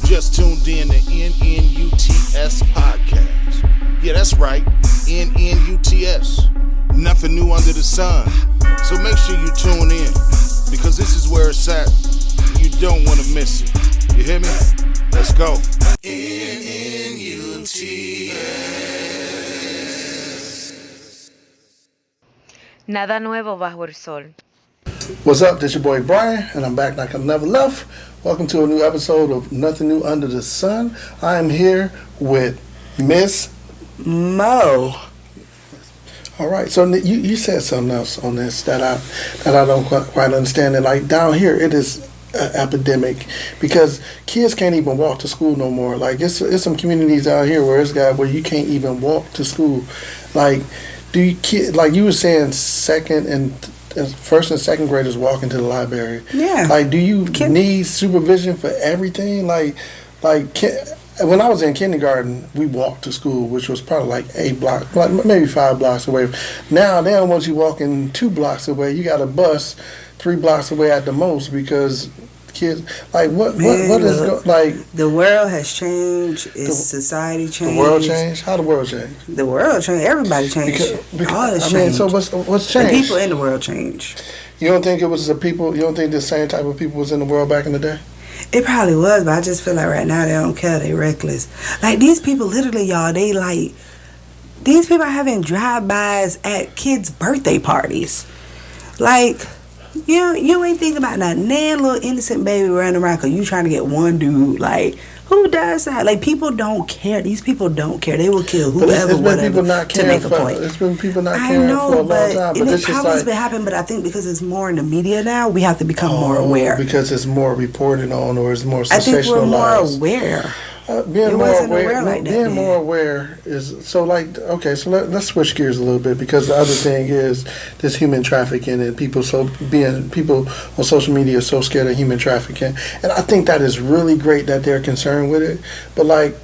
just tuned in to NNUTS podcast. Yeah, that's right, NNUTS. Nothing new under the sun. So make sure you tune in, because this is where it's at. You don't want to miss it. You hear me? Let's go. NNUTS. Nada nuevo bajo el sol. What's up? This your boy Brian, and I'm back like I never left. Welcome to a new episode of Nothing New Under the Sun. I am here with Miss Mo. All right, so you said something else on this that I don't quite understand. It like down here, it is an epidemic because kids can't even walk to school no more. Like it's some communities out here where you can't even walk to school. Like like you were saying, first and second graders walking to the library. Yeah. Like, do you need supervision for everything? Like, when I was in kindergarten, we walked to school, which was probably like 8 blocks, like maybe 5 blocks away. Now they don't want you walking 2 blocks away. You got a bus 3 blocks away at the most because kids, like, what is like? The world has changed. Society changed. The world changed. How the world changed? The world changed. Everybody changed. Because, all has changed. So what's changed? The people in the world changed. You don't think it was the people? You don't think the same type of people was in the world back in the day? It probably was, but I just feel like right now they don't care. They reckless. Like these people, literally, y'all. These people are having drive-bys at kids' birthday parties. Like. You ain't thinking about that little innocent baby running around because you trying to get one dude. Like, who does that? Like, people don't care. These people don't care. They will kill whoever, whatever, to make a point. It's been people not caring for a long time. But it probably has been happening, but I think because it's more in the media now, we have to become more aware. Because it's more reported on or it's more sensationalized. I think we're more aware. Being more aware is so like okay. So let's switch gears a little bit because the other thing is this human trafficking and people on social media are so scared of human trafficking, and I think that is really great that they're concerned with it. But like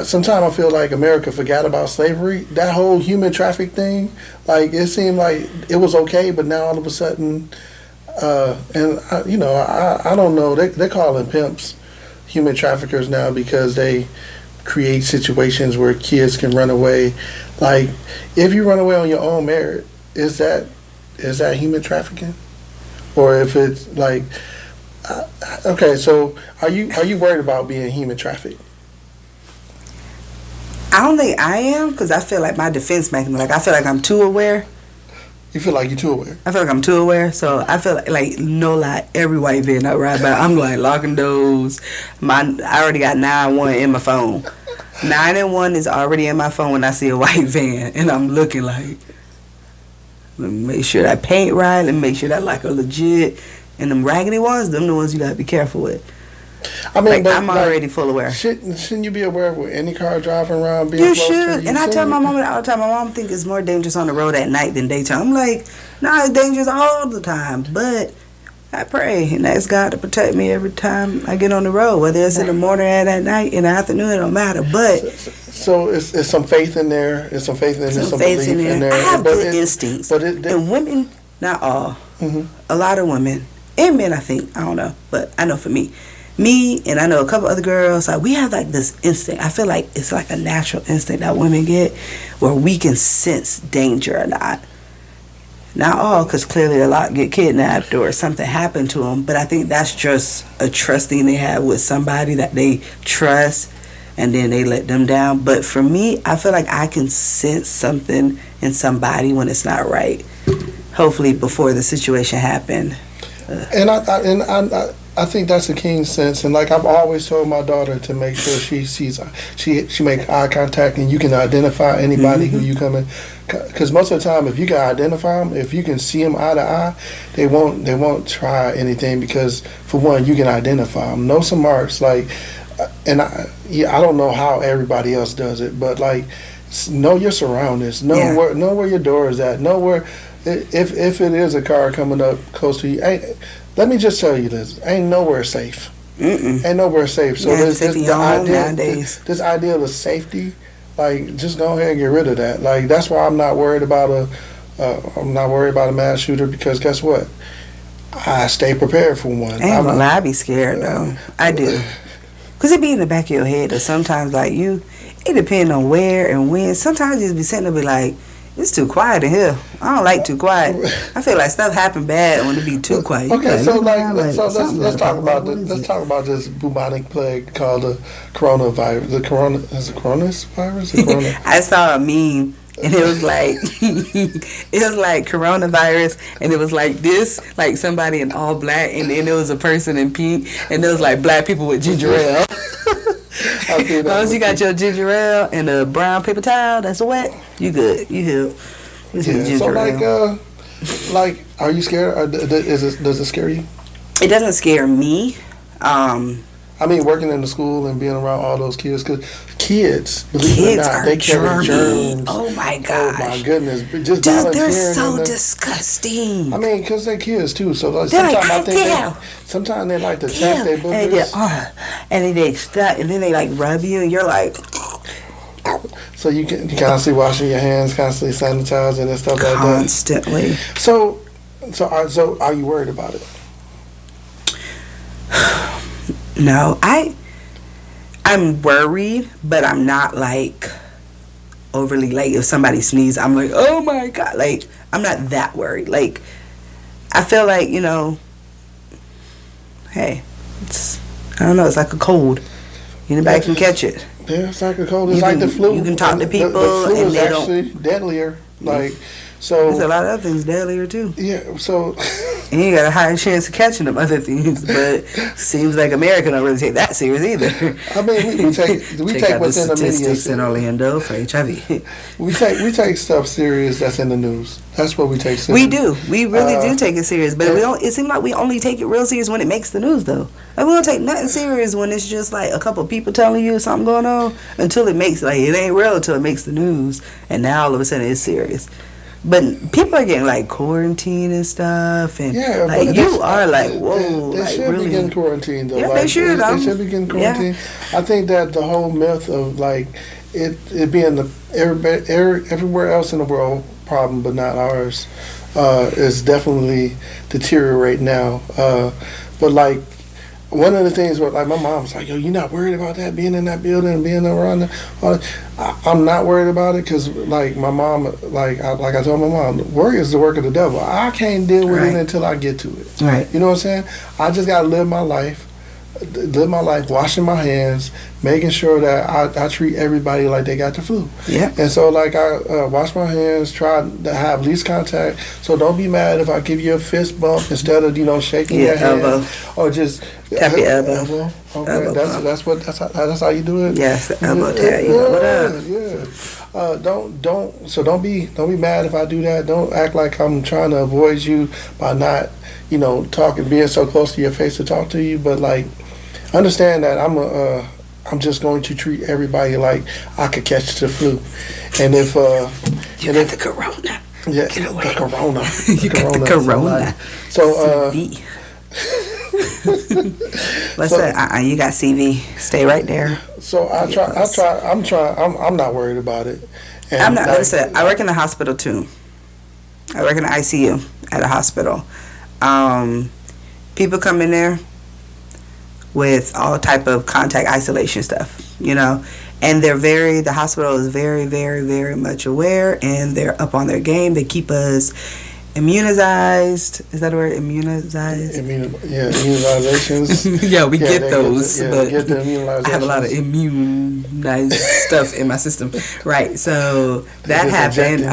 sometimes I feel like America forgot about slavery. That whole human traffic thing, like it seemed like it was okay, but now all of a sudden, I don't know. They're calling pimps human traffickers now because they create situations where kids can run away. Like, if you run away on your own merit, is that human trafficking? Or if it's like, okay, so are you worried about being human trafficked? I don't think I am because I feel like my defense mechanism, like I feel like I'm too aware. You feel like you're too aware? I feel like I'm too aware, so I feel like no lie, every white van I ride by, I'm like locking doors. I already got 911 in my phone. 911 is already in my phone when I see a white van, and I'm looking like, let me make sure that paint right, let me make sure that like a legit, and them raggedy ones, them the ones you gotta be careful with. I mean, like, I'm already full aware. Shouldn't you be aware with any car driving around being close to you? You should. And I tell my mom all the time, my mom thinks it's more dangerous on the road at night than daytime. I'm like, nah, it's dangerous all the time. But I pray and ask God to protect me every time I get on the road, whether it's in the morning or at night, in the afternoon, it don't matter. But so it's some faith in there. It's some faith in there. Some belief in there. I have good instincts. And women, not all, a lot of women, and men, I think, I don't know, but I know for me and I know a couple other girls, like we have like this instinct. I feel like it's like a natural instinct that women get where we can sense danger or not. Not all, because clearly a lot get kidnapped or something happened to them, but I think that's just a trust thing they have with somebody that they trust and then they let them down. But for me, I feel like I can sense something in somebody when it's not right. Hopefully before the situation happened. I think that's a king's sense, and like I've always told my daughter to make sure she make eye contact, and you can identify anybody who you come in, because most of the time, if you can identify them, if you can see them eye to eye, they won't try anything because for one, you can identify them, know some marks, like, and I don't know how everybody else does it, but like know your surroundings, know where your door is at, know where if it is a car coming up close to you. Let me just tell you this: ain't nowhere safe. Ain't nowhere safe. So this idea of safety, like, just go ahead and get rid of that. Like, that's why I'm not worried about a mass shooter, because guess what? I stay prepared for one. I be scared though. I do. Cause it be in the back of your head, or sometimes like it depends on where and when. Sometimes you just be sitting there be like, it's too quiet in here. I don't like too quiet. I feel like stuff happen bad when it be too quiet. Okay, so let's talk about this bubonic plague called the coronavirus. Is it coronavirus? I saw a meme. And it was like coronavirus, and it was like this, like somebody in all black, and then there was a person in pink, and there was like black people with ginger ale. As long as you got your ginger ale and a brown paper towel that's wet, you good. You healed. Yeah. So like, are you scared? Or does it scare you? It doesn't scare me. I mean, working in the school and being around all those kids, because kids, believe it or not, they carry germs. Oh my gosh! Oh my goodness! Just dude, they're so disgusting. I mean, because they're kids too, so like, sometimes they like to test their boogers. And then they like rub you, and you're like. So you constantly washing your hands, constantly sanitizing and stuff like that. Constantly. So are you worried about it? No, I'm worried, but I'm not like overly like if somebody sneezes, I'm like, oh my god, like I'm not that worried. Like I feel like hey, I don't know, it's like a cold. Anybody can catch it. Yeah, it's like a cold. It's like the flu. You can talk to people, the flu and is they actually deadlier. Like so. There's a lot of other things deadlier too. Yeah. So. And you got a higher chance of catching them other things, but seems like America don't really take that serious either. I mean, we take what's in the media in Orlando for HIV. we take stuff serious that's in the news. That's what we take serious. We do. We really do take it serious, but we don't. It seems like we only take it real serious when it makes the news, though. Like we don't take nothing serious when it's just like a couple of people telling you something going on until it makes it ain't real until it makes the news, and now all of a sudden it's serious. But people are getting like quarantined and stuff, and like you are like, whoa, they like should really be getting quarantined though. Yeah, like, they should. They should be getting quarantined. Yeah. I think that the whole myth of like it being everywhere else in the world problem, but not ours, is definitely deteriorating now. But like. One of the things where, like, my mom was like, yo, you not worried about that, being in that building and being around I'm not worried about it because, like, my mom, like I told my mom, worry is the work of the devil. I can't deal with it until I get to it. Right. You know what I'm saying? I just got to live my life, washing my hands, making sure that I treat everybody like they got the flu. Yeah. And so, like, I wash my hands, try to have least contact. So don't be mad if I give you a fist bump instead of, shaking your hand. Elbow. Or just tap your elbow. Okay, elbow that's how you do it. Yes, the elbow tap. Yeah. Don't be mad if I do that. Don't act like I'm trying to avoid you by not, talking, being so close to your face to talk to you. But like, understand that I'm just going to treat everybody like I could catch the flu, and if you got the corona. Yeah, the corona. You got the corona. So What's that? You got CV. Stay right there. So I'm not worried about it. And I'm not. Listen, I work in the hospital too. I work in the ICU at a hospital. People come in there with all type of contact isolation stuff, and the hospital is very, very, very much aware, and they're up on their game. They keep us immunized. Is that a word? Immunized? Immunizations. Yeah, we get those. But get the immunizations. I have a lot of immunized stuff in my system. Right, so that happened.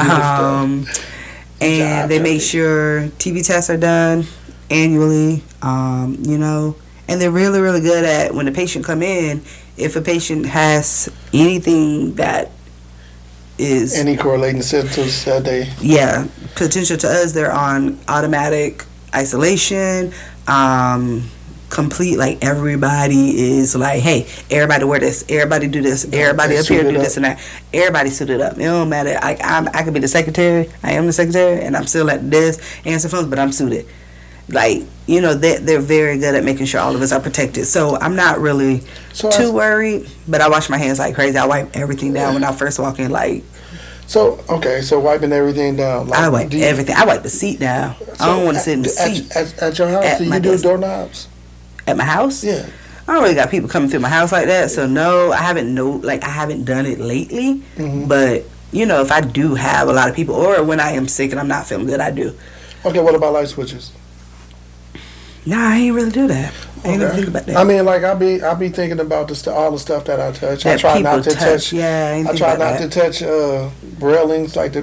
And they make sure TB tests are done annually, and they're really, really good at when the patient come in, if a patient has anything that is... Any correlating symptoms that they... Yeah, potential to us, they're on automatic isolation, complete, like everybody is like, hey, everybody wear this, everybody do this, everybody up here do this and that. Everybody suited up. It don't matter. I could be the secretary, I am the secretary, and I'm still at the desk, answer phones, but I'm suited. Like, they're very good at making sure all of us are protected. So I'm not really too worried, but I wash my hands like crazy. I wipe everything down when I first walk in, like. So wiping everything down. Like, I wipe everything. I wipe the seat down. I don't want to sit in the seat. At your house, do you do doorknobs? At my house? Yeah. I don't really got people coming through my house like that. So no, I haven't done it lately. Mm-hmm. But you know, if I do have a lot of people, or when I am sick and I'm not feeling good, I do. Okay, what about light switches? Nah, I ain't really do that. I ain't really think about that. I mean, like I be thinking about all the stuff that I touch. That I try people not to touch. Yeah, I try not to touch railings like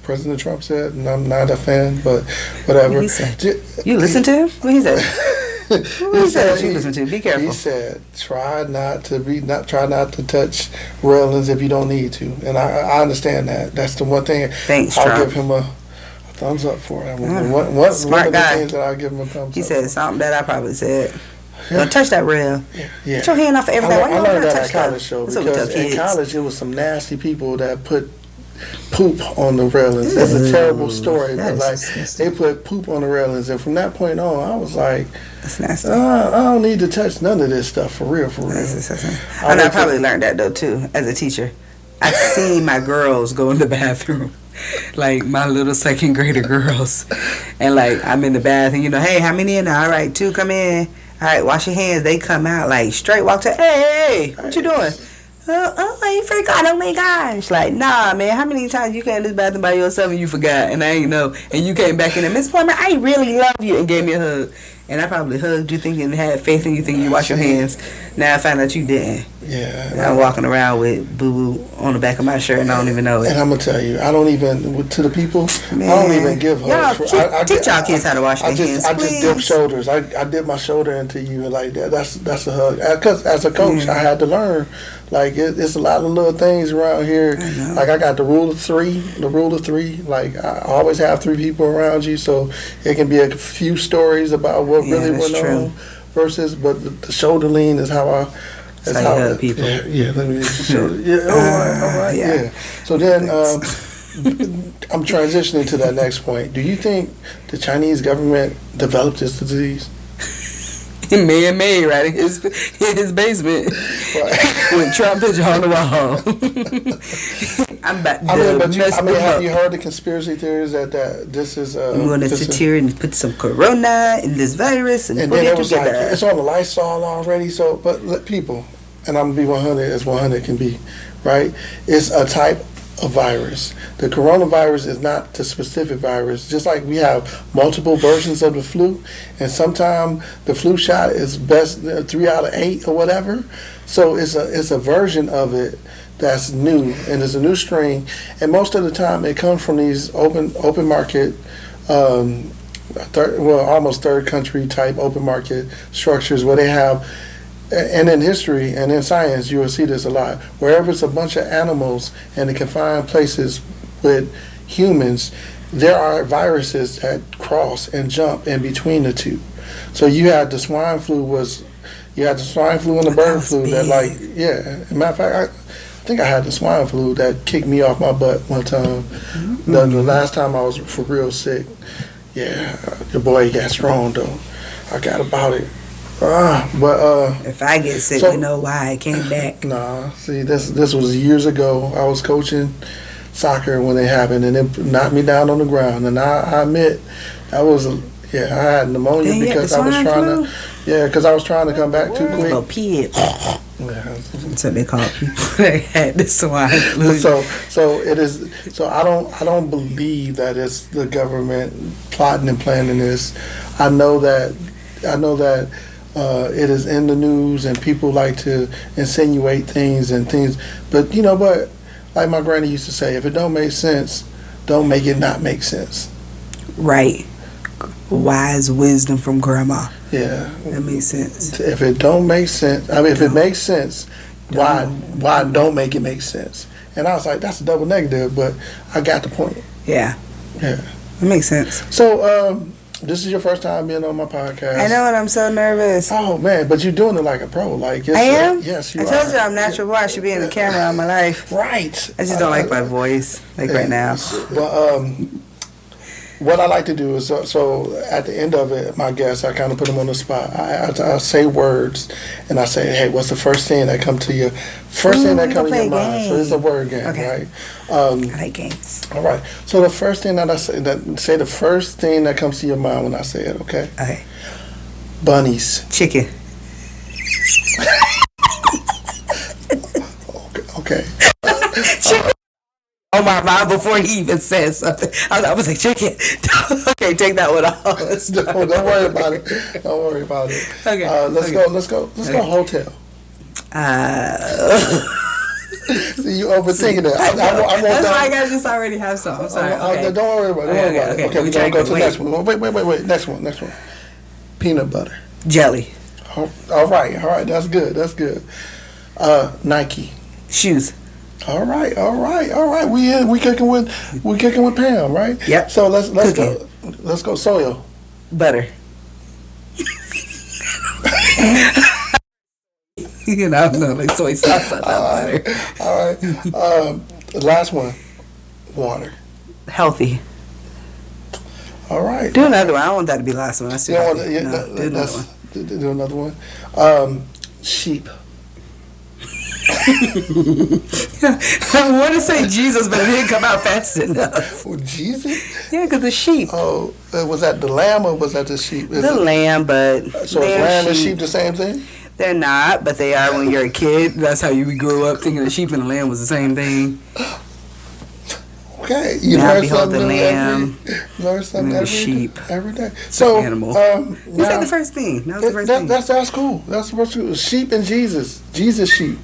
President Trump said, and I'm not a fan, but whatever. What he said? You listen to him? What he said? He said you listen to. Be careful. He said, "Try not to touch railings if you don't need to." And I understand that. That's the one thing. Thanks, I'll Trump. give him a thumbs up for it. One of Smart the guy. things that I'll give him a thumbs up. He said for. something that I probably said. Don't touch that rail. Yeah. Get your hand off of everything. Why I you learned don't that touch at college, stuff? though, That's what we tell because in kids. college it was some nasty people that put poop on the railings. That's a terrible story, That but is like disgusting. they put poop on the railings, and from that point on, I was like, That's nasty. I don't need to touch none of this stuff for real. That's disgusting. And I probably learned that though too as a teacher. I seen my girls go in the bathroom, like my little second grader girls, and like I'm in the bathroom. You know, hey, how many in there? All right, 2 come in. All right, wash your hands. They come out like straight walk to. Hey, what you doing? I forgot. Oh my gosh! Like, nah, man. How many times you came in this bathroom by yourself and you forgot, and I ain't know, and you came back in there, Miss Plummer, I really love you, and gave me a hug, and I probably hugged you thinking had faith in you thinking you wash your hands. Now I found out you didn't. Yeah. And I'm walking around with boo boo on the back of my shirt and I don't even know it. And I'm gonna tell you, I don't even to the people. Man. I don't even give hugs. Y'all teach y'all kids how to wash their hands, I just dip please. shoulders. I dip my shoulder into you and like that. That's a hug. Because as a coach, I had to learn. Like it's a lot of little things around here. Like I got the rule of three. Like I always have 3 people around you, so it can be a few stories about what really went on. Versus, but the shoulder lean is how I. That's how you hug people. Yeah. Let me show. Yeah. All right. Yeah. So then. I'm transitioning to that next point. Do you think the Chinese government developed this disease? Man-made, right? In his basement. With Trump picture on the wall. I'm about to have you heard the conspiracy theories that this is... I'm going to sit here and put some corona in this virus and put then it it was together. like, it's on the Lysol already, so... But let people, and I'm going to be 100 as 100 can be, right? It's a type of virus. The coronavirus is not the specific virus. Just like we have multiple versions of the flu, and sometimes the flu shot is best 3 out of 8 or whatever. So it's a version of it that's new, and it's a new strain. And most of the time, it comes from these open market, almost third country type open market structures where they have. And in history and in science, you will see this a lot. Wherever it's a bunch of animals and in confined places with humans, there are viruses that cross and jump in between the two. So you had the swine flu and the bird flu that like, yeah. As a matter of fact, I think I had the swine flu that kicked me off my butt one time. Mm-hmm. The last time I was for real sick. Yeah, your boy got strong though. I got about it. If I get sick, you know why I came back. Nah, see, this was years ago. I was coaching soccer when it happened, and it knocked me down on the ground. And I admit, I had pneumonia because I was trying to come back too quick. Oh, pig. That's what they call people that had the swine flu. So it is. So I don't believe that it's the government plotting and planning this. I know that. It is in the news and people like to insinuate things, but you know what, like my granny used to say, if it don't make sense, don't make it not make sense. Right. Wise wisdom from grandma. Yeah, that makes sense. If it don't make sense, if it makes sense, why don't make it make sense? And I was like, that's a double negative, but I got the point. Yeah it makes sense. So this is your first time being on my podcast. I know, and I'm so nervous. Oh man, but you're doing it like a pro. Like I am. Yes, you are. I told you I'm natural born. I should be in the camera all my life. Right. I just don't like my voice, right now. Well, what I like to do is so at the end of it, my guests, I kind of put them on the spot. I say words, and I say, hey, what's the first thing that come to you? First thing that comes to your mind. So it's a word game, right? I like games. All right. So the first thing that I say the first thing that comes to your mind when I say it, okay? Okay. Bunnies. Chicken. my mind before he even said something. I was like, check it. Okay, take that one off. Don't worry about it. Don't worry about it. Okay. Let's go hotel. See, you overthinking it. I That's why I gotta just already have some. I'm sorry. Okay. Don't worry about it. Okay, we're gonna go to the next one. Wait. Next one. Peanut butter. Jelly. All right. That's good. Nike. Shoes. All right. We cooking with Pam, right? Yep. So let's go. Let's go soil. Butter. No, like soy sauce, not butter. All right. Last one. Water. Healthy. All right. Do another one. I don't want that to be the last one. That's too healthy. Do another one. Do another one. Sheep. I want to say Jesus, but it didn't come out fast enough. Oh, Jesus? Yeah, because the sheep. Oh, was that the lamb or was that the sheep? Lamb, but so is lamb and sheep the same thing? They're not, but they are when you're a kid. That's how you grew up thinking the sheep and the lamb was the same thing. Okay, you learn something the lamb. Learn something every day. So, animal. You said the first thing. That was the first thing. That's cool. That's what you sheep and Jesus. Jesus sheep.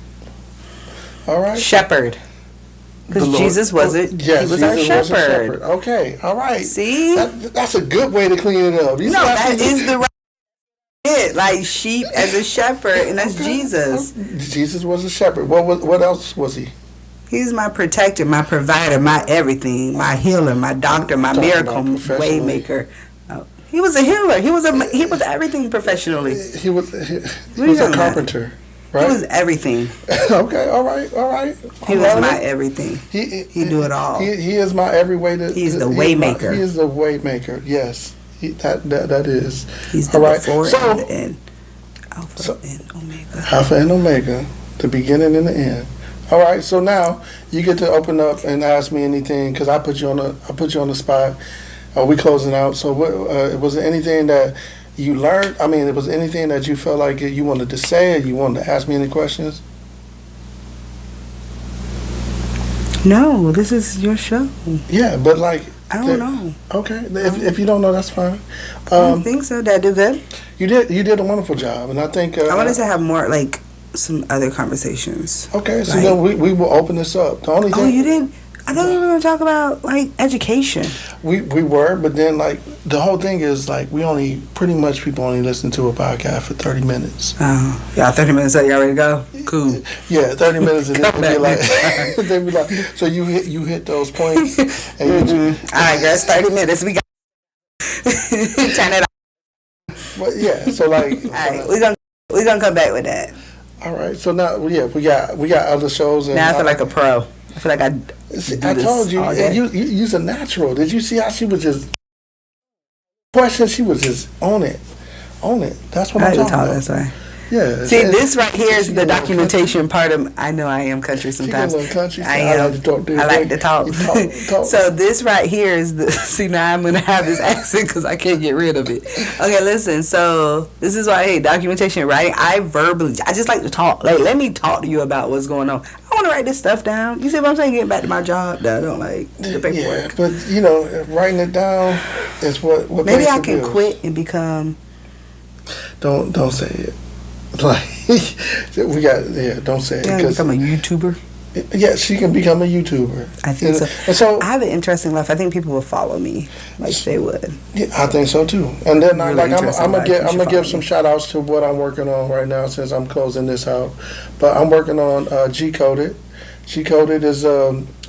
All right. Shepherd. Because Jesus wasn't. Yes, he was Jesus our was a shepherd. Okay. All right. See? That's a good way to clean it up. That is the right. Like sheep as a shepherd, and that's Jesus. Jesus was a shepherd. What else was he? He's my protector, my provider, my everything, my healer, my doctor, my miracle way maker. He was a healer. He was everything professionally. He was a carpenter. Right? He was everything. Okay, all right. He was my everything. He do it all. He is my every way to. He's the way maker. He is the way maker. Yes, that is. He's the before and the end. Alpha and Omega. Alpha and Omega, the beginning and the end. All right, so now you get to open up and ask me anything because I put you on the spot. We closing out. So, was there anything that you learned? I mean, was there anything that you felt like you wanted to say, or you wanted to ask me any questions? No, this is your show. Yeah, but like I don't know. Okay, if you don't know, that's fine. I don't think so. Did I do good? You did a wonderful job, and I think I wanted to have more like some other conversations. Okay, so then we will open this up. The only thing. Oh, you didn't. I thought we were going to talk about like education. We were, but then like the whole thing is like pretty much people only listen to a podcast for 30 minutes. Oh, yeah, 30 minutes. So you ready to go? Cool. Yeah, 30 minutes, and they'd be like, so you hit those points. And all right, girls, 30 minutes. We got turn it off. Well, yeah. So like, all right, we're gonna come back with that. All right. So now, yeah, we got other shows. And now I feel like a pro. I feel like I told you, and you's a natural. Did you see how she was just question? She was just on it. That's what I'm talking about. That's right. Yeah. See, this right here is the documentation part of. I know I am country sometimes. I am. I like to talk. Talk. So this right here is the. See, now I'm gonna have this accent because I can't get rid of it. Okay, listen. So this is why I hate documentation writing. I just like to talk. Like, let me talk to you about what's going on. I want to write this stuff down. You see what I'm saying? Getting back to my job. That I don't like the paperwork. Yeah, but writing it down is what maybe I can quit and become. Don't say it. Like don't say it. Yeah, become a YouTuber. Yeah, she can become a YouTuber. I think so. And so I have an interesting life. I think people will follow me like they would. Yeah, I think so too. And then I'm gonna give some shout outs to what I'm working on right now since I'm closing this out. But I'm working on G-Coded. G-Coded is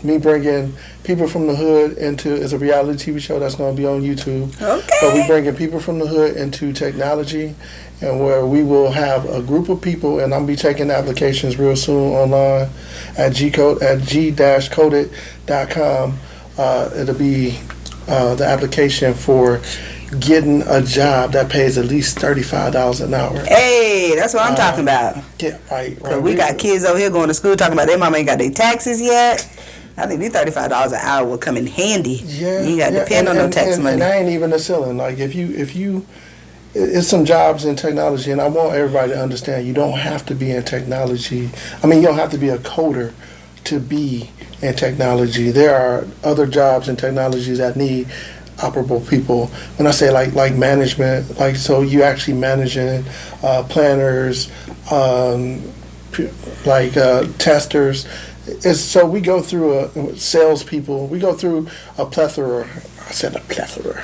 me bringing people from the hood it's a reality TV show that's going to be on YouTube. Okay. But we bringing people from the hood into technology, and where we will have a group of people, and I'll be taking applications real soon online at g-coded.com. It'll be the application for getting a job that pays at least $35 an hour. Hey, that's what I'm talking about. Yeah, right. We got kids over here going to school talking about their mama ain't got their taxes yet. I think these $35 an hour will come in handy. Yeah, you got to depend on no tax money. And I ain't even a ceiling. Like if you, it's some jobs in technology, and I want everybody to understand you don't have to be in technology. I mean, you don't have to be a coder to be in technology. There are other jobs in technology that need operable people. When I say like management, like so you actually managing planners, testers. It's so we go through salespeople. We go through a plethora. I said a plethora.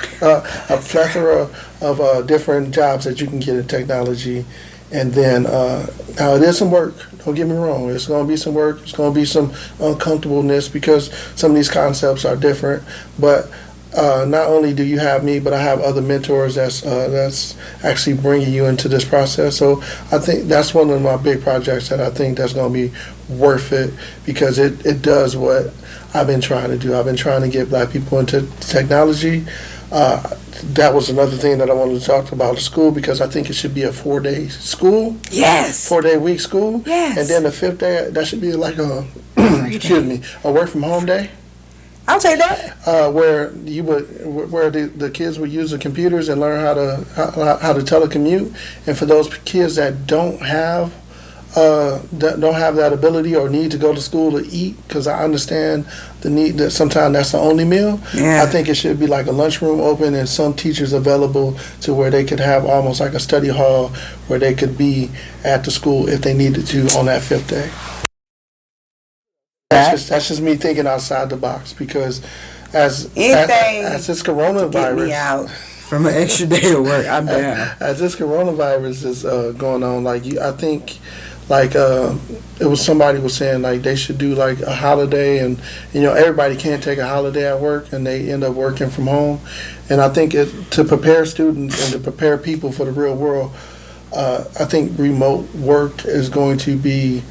A plethora of different jobs that you can get in technology. And then now it is some work. Don't get me wrong. It's going to be some work. It's going to be some uncomfortableness because some of these concepts are different. But not only do you have me, but I have other mentors that's actually bringing you into this process. So I think that's one of my big projects that I think that's going to be worth it because it does what I've been trying to do. I've been trying to get Black people into technology. That was another thing that I wanted to talk about the school because I think it should be a 4-day school. Yes. 4-day week school. Yes. And then the 5th day, that should be like a, a work from home day. I'll take that. Where the kids would use the computers and learn how to telecommute, and for those kids that don't have that ability or need to go to school to eat, because I understand the need that sometimes that's the only meal. Yeah. I think it should be like a lunchroom open and some teachers available to where they could have almost like a study hall where they could be at the school if they needed to on that 5th day. That's just me thinking outside the box because as this coronavirus get me out from an extra day of work, I'm down. As this coronavirus is going on, I think it was somebody was saying like they should do like a holiday, and everybody can't take a holiday at work and they end up working from home, and I think to prepare students and to prepare people for the real world, I think remote work is going to be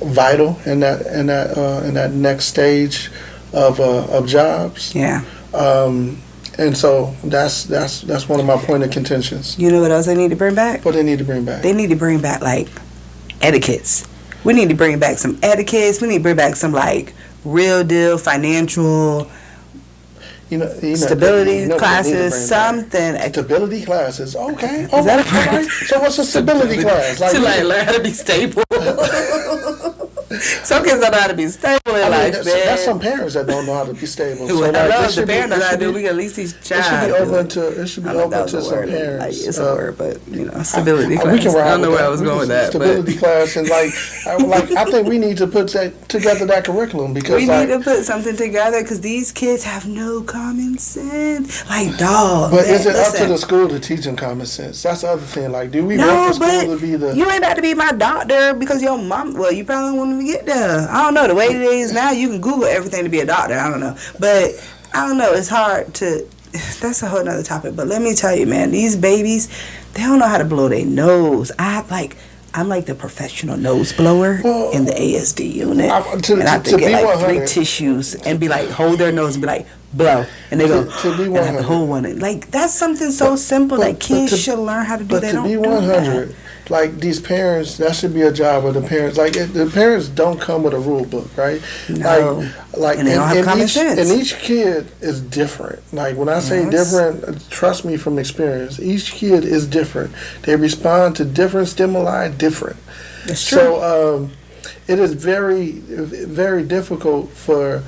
vital in that next stage of jobs. Yeah. And so that's one of my point of contentions. You know what else they need to bring back? What they need to bring back? They need to bring back like etiquettes. We need to bring back some etiquettes. We need to bring back some like real deal financial stability classes, something. Stability classes, okay. Is that right? So what's a stability class? To learn how to be stable. Some kids don't know how to be stable in life, man. That's some parents that don't know how to be stable. So the parents know how to do. We can at least teach child. It should be open to some parents. Like, it's a word, but stability class. We can I don't know where I was going with that. Stability class, and I think we need to put together that curriculum because we need to put something together because these kids have no common sense. Like, dog. But is it up to the school to teach them common sense? That's the other thing. Like, do we want the school to be the? You ain't about to be my doctor because your mom. Well, you probably won't even get there. I don't know. The way it is now, you can Google everything to be a doctor. I don't know, but I don't know. It's hard to. That's a whole nother topic. But let me tell you, man, these babies, they don't know how to blow their nose. I'm like the professional nose blower in the ASD unit. And I have to get like 3 tissues and be like, hold their nose and be like, blow. And they go, and I have to hold one. Like, that's something so simple that kids should learn how to do. But to be 100, like these parents, that should be a job of the parents. Like the parents don't come with a rule book, right? No. And they don't have common sense. And each kid is different. Like when I say different, trust me from experience. Each kid is different. They respond to different stimuli different. That's true. So it is very, very difficult for.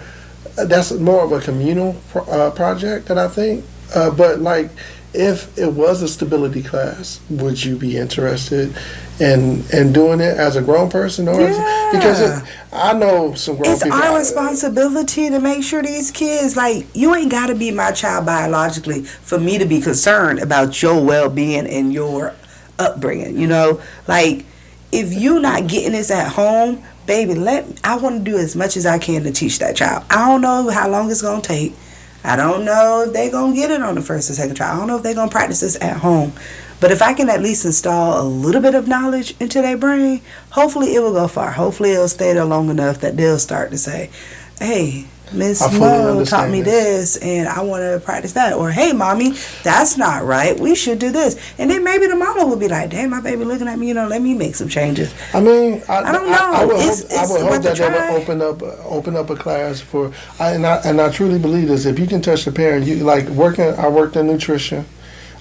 That's more of a communal project that I think. But like. If it was a stability class, would you be interested in doing it as a grown person, or because I know some grown people. It's our responsibility to make sure these kids, like, you ain't got to be my child biologically for me to be concerned about your well-being and your upbringing. Like if you not getting this at home, baby, I want to do as much as I can to teach that child. I don't know how long it's gonna take. I don't know if they're going to get it on the first or second try. I don't know if they're going to practice this at home. But if I can at least install a little bit of knowledge into their brain, hopefully it will go far. Hopefully it'll stay there long enough that they'll start to say, hey, Miss Mo taught me this and I want to practice that. Or, hey, Mommy, that's not right. We should do this. And then maybe the mama will be like, damn, my baby looking at me, let me make some changes. I mean, I don't know. I would hope that they would open up a class for, and I truly believe this. If you can touch the parent, I worked in nutrition.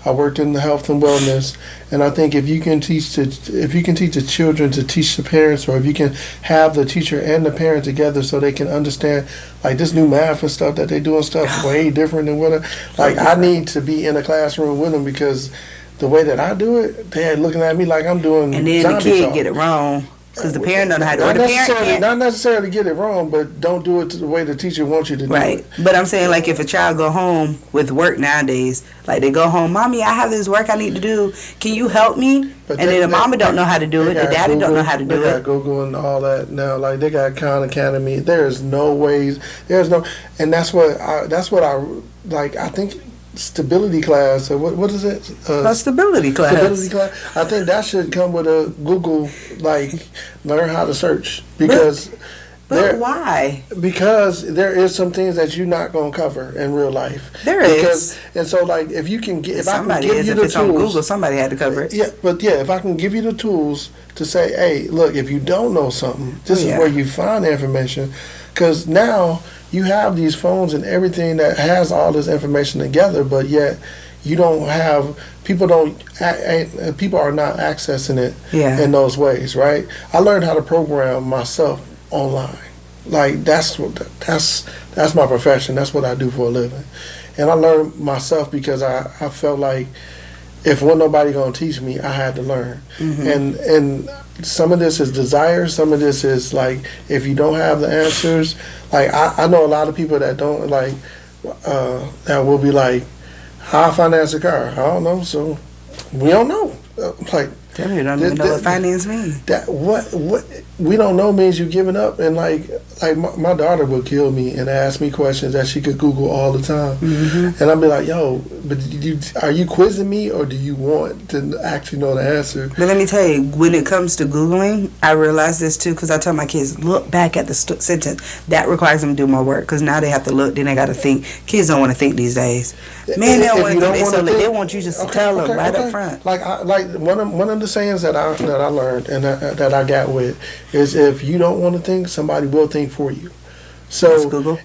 I worked in the health and wellness, and I think if you can teach the children to teach the parents, or if you can have the teacher and the parent together so they can understand, like this new math and stuff that they do and stuff way different than what I need to be in a classroom with them, because the way that I do it, they're looking at me like I'm doing. And then the kid get it wrong because the parent don't know how to do it. Not necessarily get it wrong, but don't do it the way the teacher wants you to do it. Right. But I'm saying, like, if a child go home with work nowadays, like they go home, Mommy, I have this work I need to do. Can you help me? But and then the mama don't know how to do it. The daddy don't know how to do it. They got Google and all that now. Like they got Khan Academy. There's no ways. And that's what I like. I think stability class, or what is it? Stability class. Stability class. I think that should come with a Google, like learn how to search, because. But why? Because there is some things that you're not gonna cover in real life. There is. And so, like, if you can get, if somebody I can give is, you if the it's tools, on Google, somebody had to cover it. Yeah, but if I can give you the tools to say, hey, look, if you don't know something, this is where you find the information, because now you have these phones and everything that has all this information together, but yet you don't have. People are not accessing it in those ways, right? I learned how to program myself online. Like that's my profession. That's what I do for a living, and I learned myself because I felt like if wasn't nobody gonna teach me, I had to learn. Mm-hmm. And some of this is desire. Some of this is like if you don't have the answers. Like I know a lot of people that don't like that will be like, how I finance a car? I don't know. So we don't know. Like. Tell me, you don't even know what finance means. That what we don't know means you giving up, and like my daughter would kill me and ask me questions that she could Google all the time, and I'd be like, yo, but are you quizzing me or do you want to actually know the answer? But let me tell you, when it comes to Googling, I realize this too because I tell my kids, look back at the sentence. That requires them to do more work because now they have to look, then they got to think. Kids don't want to think these days. Man, they don't want to think. They want you just to tell them right up front. Like one of the sayings that I learned and that I got with is if you don't want to think, somebody will think for you. So that's Google.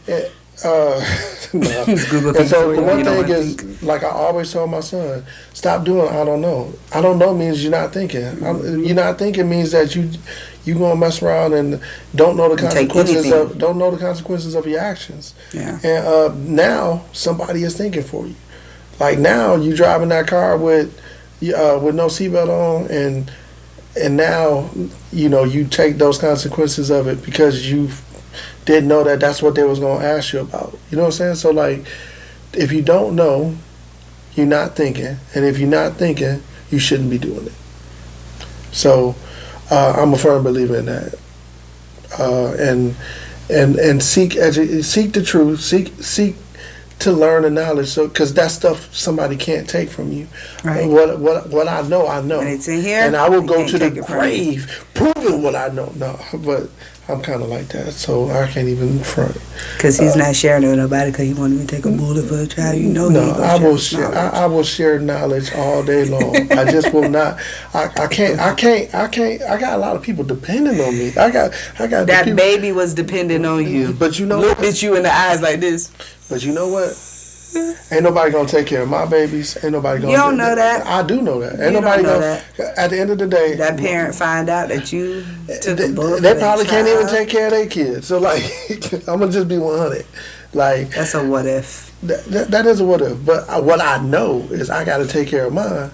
No. Google and so the one thing is, like I always tell my son, stop doing I don't know. I don't know means you're not thinking. You're not thinking means that you gonna mess around and don't know the consequences of your actions. Yeah. And now somebody is thinking for you. Like now you driving that car with no seatbelt on, and now you take those consequences of it because you didn't know that that's what they was gonna ask you about. You know what I'm saying? So like, if you don't know, you're not thinking, and if you're not thinking, you shouldn't be doing it. So I'm a firm believer in that, and seek the truth, seek to learn the knowledge, so because that stuff somebody can't take from you. Right. What I know, and it's in here, and I will go to the grave proving what I know. No, but I'm kind of like that, so I can't even front. Because he's not sharing it with nobody because he won't even take a bullet for a child. No, I will share. I will share knowledge all day long. I just will not. I can't. I got a lot of people depending on me. I got that people, baby was depending on you. But looked at you in the eyes like this. But you know what? Ain't nobody gonna take care of my babies. Ain't nobody gonna. You don't know that. I do know that. Ain't nobody gonna. At the end of the day, that parent find out that you took a bullet. They probably can't even take care of their kids. So like, I'm gonna just be 100. Like that's a what if. That is a what if. But what I know is I got to take care of mine.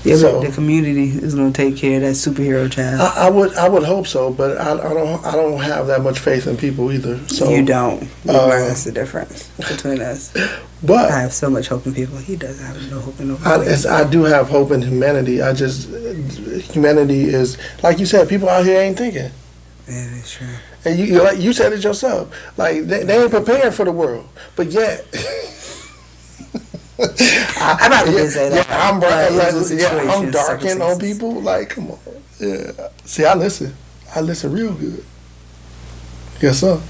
Yeah, so, but the community is going to take care of that superhero child. I would hope so, but I don't have that much faith in people either. So you don't. That's the difference between us. But I have so much hope in people. He doesn't have no hope in nobody. I do have hope in humanity. Humanity is like you said. People out here ain't thinking. Yeah, that's true. And you said it yourself. Like they ain't prepared for the world, but yet. I'm about to say that. I'm darking on people. Like, come on. Yeah. See, I listen real good. Yes, sir.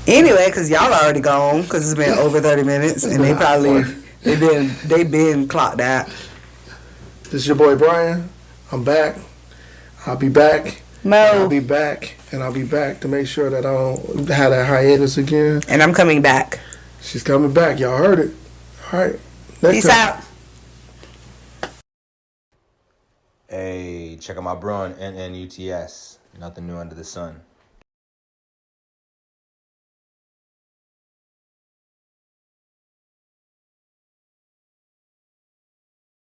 Anyway, because y'all already gone, because it's been over 30 minutes, and they been clocked out. This is your boy Brian. I'm back. I'll be back. I'll be back, and I'll be back to make sure that I don't have that hiatus again. And I'm coming back. She's coming back. Y'all heard it. All right. Next Peace time. out. Hey, check out my bro on NNUTS. Nothing new under the sun.